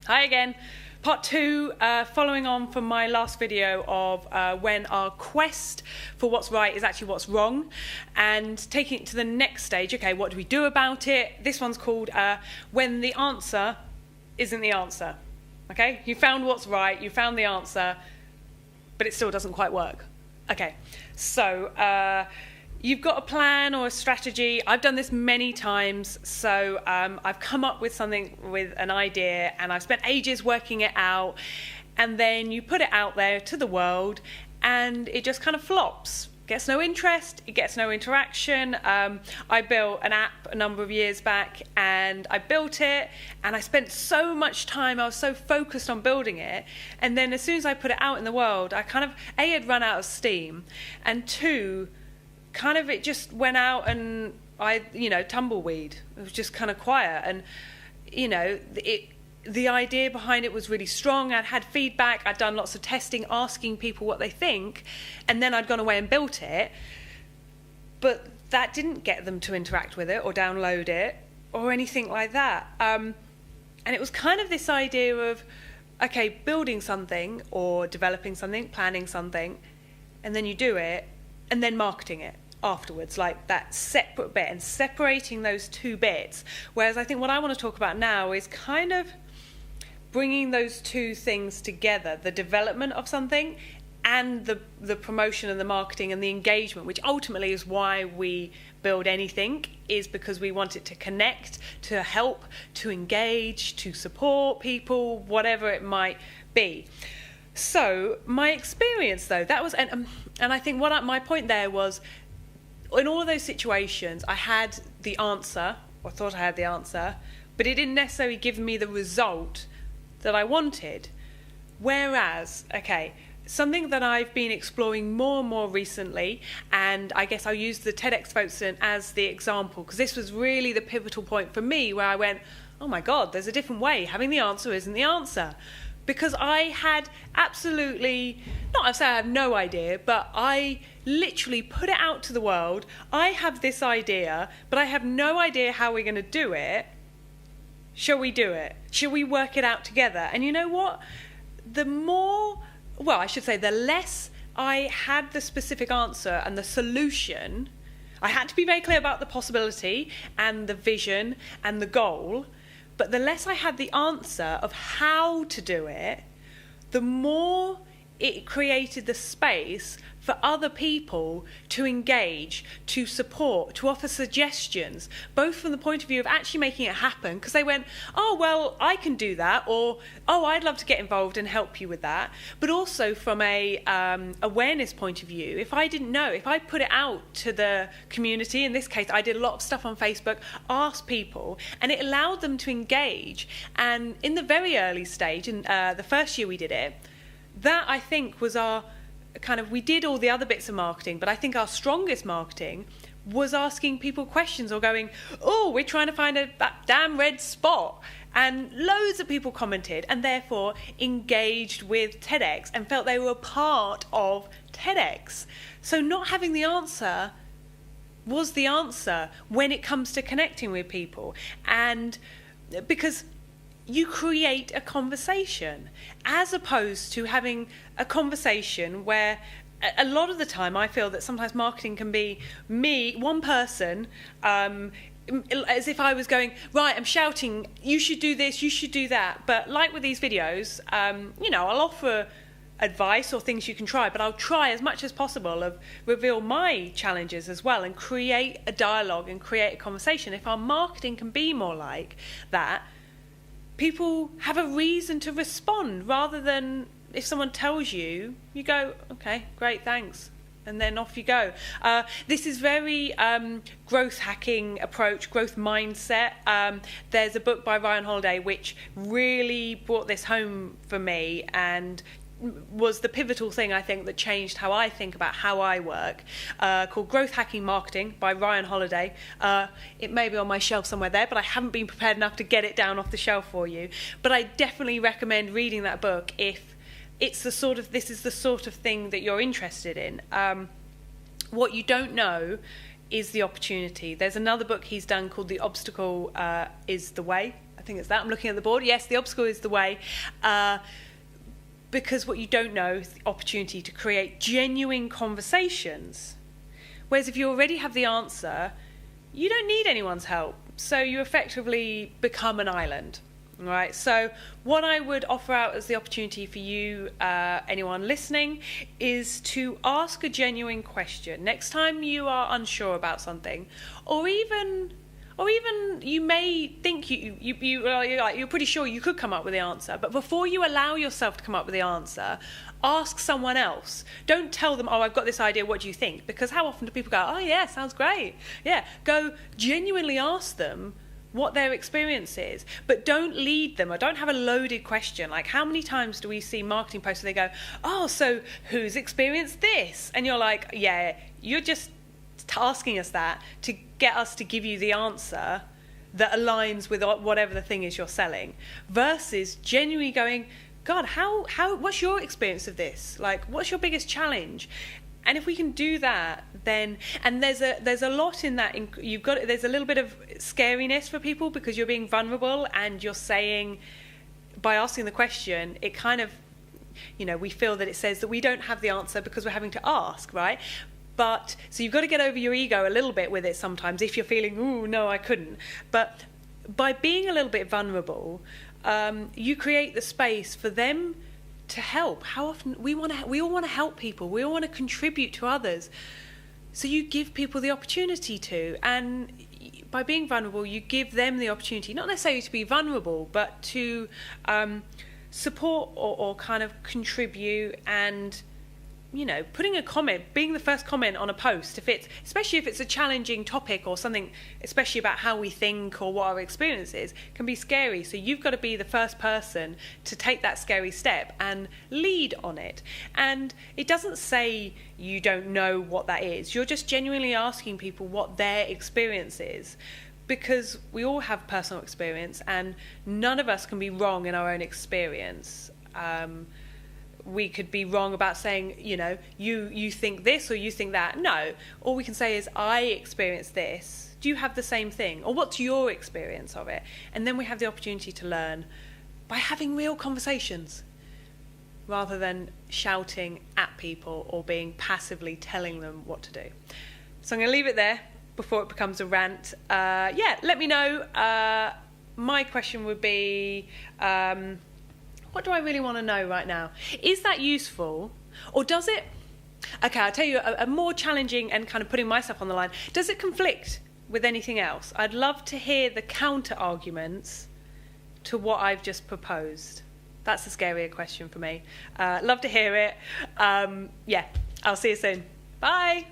Hi again. Part 2, following on from my last video of when our quest for what's right is actually what's wrong, and taking it to the next stage. Okay, what do we do about it? This one's called when the answer isn't the answer. Okay, you found what's right, you found the answer, but it still doesn't quite work. Okay, so you've got a plan or a strategy. I've done this many times. So I've come up with something, with an idea, and I've spent ages working it out. And then you put it out there to the world, and it just kind of flops. Gets no interest, it gets no interaction. I built an app a number of years back, and I built it, and I spent so much time, I was so focused on building it, and then as soon as I put it out in the world, I kind of, A, had run out of steam, and 2, kind of it just went out and tumbleweed. It was just kind of quiet, and the idea behind it was really strong. I'd had feedback, I'd done lots of testing, asking people what they think, and then I'd gone away and built it, but that didn't get them to interact with it or download it or anything like that. And it was kind of this idea of, okay, building something or developing something, planning something, and then you do it, and then marketing it afterwards, like that separate bit, and separating those two bits. Whereas I think what I want to talk about now is kind of bringing those two things together, the development of something and the promotion and the marketing and the engagement, which ultimately is why we build anything, is because we want it to connect, to help, to engage, to support people, whatever it might be. So my experience, though, that was, and I think my point there was, in all of those situations, I had the answer, or thought I had the answer, but it didn't necessarily give me the result that I wanted. Whereas, okay, something that I've been exploring more and more recently, and I guess I'll use the TEDxFolkestone as the example, because this was really the pivotal point for me, where I went, oh my God, there's a different way. Having the answer isn't the answer. Because I had absolutely, not to say I have no idea, but I literally put it out to the world. I have this idea, but I have no idea how we're going to do it. Shall we do it? Shall we work it out together? And you know what? The less I had the specific answer and the solution, I had to be very clear about the possibility and the vision and the goal. But the less I had the answer of how to do it, the more it created the space for other people to engage, to support, to offer suggestions, both from the point of view of actually making it happen, because they went, oh, well, I can do that, or, oh, I'd love to get involved and help you with that, but also from a awareness point of view. If I didn't know, if I put it out to the community, in this case, I did a lot of stuff on Facebook, asked people, and it allowed them to engage. And in the very early stage, in the first year we did it, that I think was our we did all the other bits of marketing, but I think our strongest marketing was asking people questions or going, oh, we're trying to find that damn red spot. And loads of people commented and therefore engaged with TEDx and felt they were a part of TEDx. So not having the answer was the answer when it comes to connecting with people. And because you create a conversation, as opposed to having a conversation where a lot of the time I feel that sometimes marketing can be me, one person, as if I was going, right, I'm shouting, you should do this, you should do that. But like with these videos, I'll offer advice or things you can try, but I'll try as much as possible of reveal my challenges as well and create a dialogue and create a conversation. If our marketing can be more like that, people have a reason to respond, rather than if someone tells you, you go, okay, great, thanks, and then off you go. This is very growth hacking approach, growth mindset. There's a book by Ryan Holiday which really brought this home for me and was the pivotal thing, I think, that changed how I think about how I work, called Growth Hacking Marketing by Ryan Holiday. It may be on my shelf somewhere there, but I haven't been prepared enough to get it down off the shelf for you. But I definitely recommend reading that book if this is the sort of thing that you're interested in. What you don't know is the opportunity. There's another book he's done called The Obstacle is the Way. I think it's that. I'm looking at the board. Yes, the obstacle is the way. Because what you don't know is the opportunity to create genuine conversations. Whereas if you already have the answer, you don't need anyone's help. So you effectively become an island. Right, so what I would offer out as the opportunity for you, anyone listening, is to ask a genuine question next time you are unsure about something, or even you may think you're pretty sure you could come up with the answer, but before you allow yourself to come up with the answer, ask someone else. Don't tell them, oh, I've got this idea, what do you think? Because how often do people go, oh yeah, sounds great. Yeah, go genuinely ask them what their experience is, but don't lead them, or don't have a loaded question. Like, how many times do we see marketing posts where they go, oh, so who's experienced this? And you're like, yeah, you're just asking us that to get us to give you the answer that aligns with whatever the thing is you're selling, versus genuinely going, God, what's your experience of this? Like, what's your biggest challenge? And if we can do that, then, and there's a lot in that. There's a little bit of scariness for people because you're being vulnerable and you're saying, by asking the question, it kind of, we feel that it says that we don't have the answer because we're having to ask, right? But so you've got to get over your ego a little bit with it sometimes if you're feeling, ooh, no, I couldn't. But by being a little bit vulnerable, you create the space for them to help. How often we all want to help people. We all want to contribute to others. So you give people the opportunity to, and by being vulnerable, you give them the opportunity, not necessarily to be vulnerable, but to support or kind of contribute, and putting a comment, being the first comment on a post, especially if it's a challenging topic or something, especially about how we think or what our experience is, can be scary. So you've got to be the first person to take that scary step and lead on it. And it doesn't say you don't know what that is. You're just genuinely asking people what their experience is, because we all have personal experience and none of us can be wrong in our own experience. We could be wrong about saying, you think this or you think that. No, all we can say is, I experienced this. Do you have the same thing? Or what's your experience of it? And then we have the opportunity to learn by having real conversations rather than shouting at people or being passively telling them what to do. So I'm going to leave it there before it becomes a rant. Let me know. My question would be, what do I really want to know right now? Is that useful? Or does it... Okay, I'll tell you a more challenging, and kind of putting myself on the line. Does it conflict with anything else? I'd love to hear the counter arguments to what I've just proposed. That's a scarier question for me. Love to hear it. I'll see you soon. Bye.